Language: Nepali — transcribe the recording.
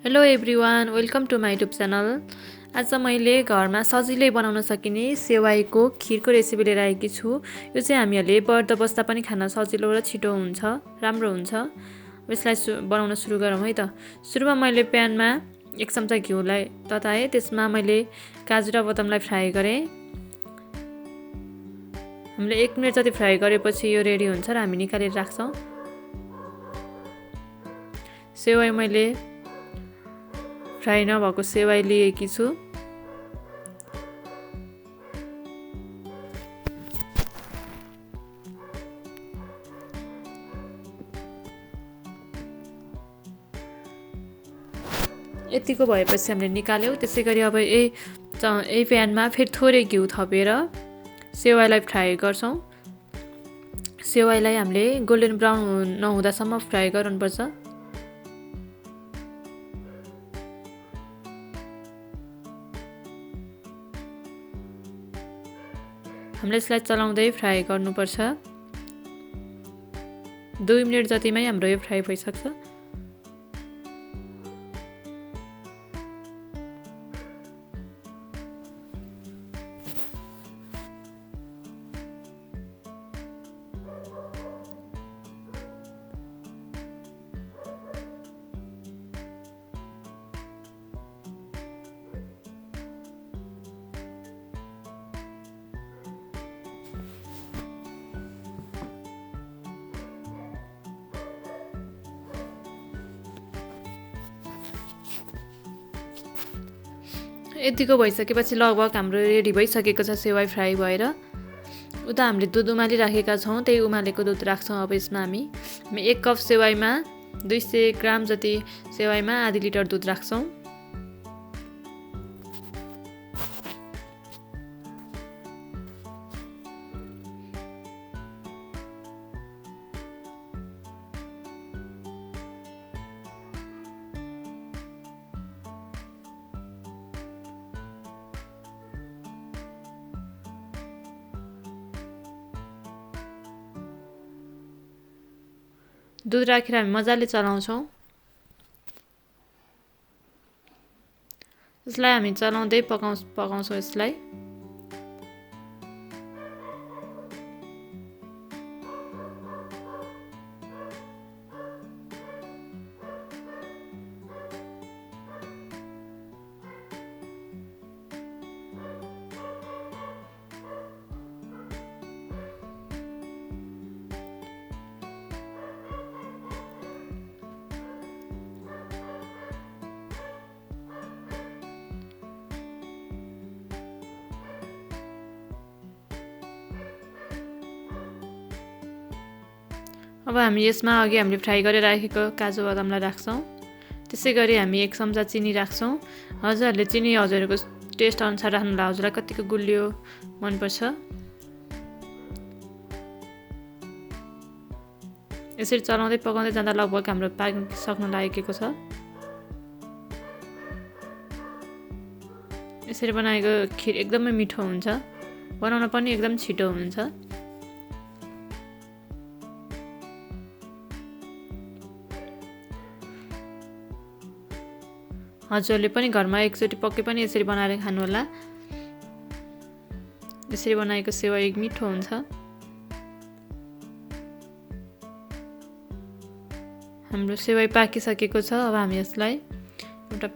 Hello everyone welcome to my YouTube channel. आज मैले घरमा सजिलै बनाउन सकिने सेवाईको खिरको रेसिपी लिएर आएकी छु। यो चाहिँ हामीहरूले बढ्दा बस्दा पनि खान सजिलो र छिटो हुन्छ, राम्रो हुन्छ। यसलाई बनाउन सुरु गरौँ है त। सुरुमा मैले प्यानमा 1 चम्चा घिउलाई तताएँ, त्यसमा मैले काजु र बदामलाई फ्राई गरेँ। हामीले 1 मिनट जति फ्राई गरेपछि यो रेडी हुन्छ र हामी निकालेर राख्छौँ। सेवाई मैले फ्राई नभएको सेवाई लिएकी छु। यतिको भएपछि हामीले निकाल्यौँ। त्यसैगरी अब यही प्यानमा फेरि थोरै घिउ थपेर सेवाईलाई फ्राई गर्छौँ। सेवाईलाई हामीले गोल्डन ब्राउन नहुँदासम्म फ्राई गर्नुपर्छ। हामीले यसलाई चलाउँदै फ्राई गर्नुपर्छ। 2 मिनट जतिमै हाम्रो यो फ्राई भइसक्छ। यतिको भइसकेपछि लगभग हाम्रो रेडी भइसकेको छ सेवाई फ्राई भएर। उता हामीले दुध उमालिराखेका छौँ, त्यही उमालेको दुध राख्छौँ। अब यसमा हामी 1 कप सेवाईमा 200 ग्राम जति सेवाईमा आधी लिटर दुध राख्छौँ। दुध राखेर हामी मजाले चलाउँछौँ। यसलाई हामी चलाउँदै पकाउँछौँ यसलाई। अब हामी यसमा अघि हामीले फ्राई गरेर राखेको काजु बदामलाई राख्छौँ। त्यसैगरी हामी 1 चम्चा चिनी राख्छौँ। हजुरहरूले चिनी हजुरहरूको टेस्ट अनुसार राख्नुहोला, हजुरलाई कतिको गुलियो मनपर्छ। यसरी चलाउँदै पकाउँदै जाँदा लगभग हाम्रो पाकिसक्न लागेको छ। यसरी बनाएको खिर एकदमै मिठो हुन्छ, बनाउन पनि एकदम छिटो हुन्छ। हजुरहरूले पनि घरमा एकचोटि पक्कै पनि यसरी बनाएर खानुहोला। यसरी बनाएको सेवाई मिठो हुन्छ। हाम्रो सेवाई पाकिसकेको छ। अब हामी यसलाई एउटा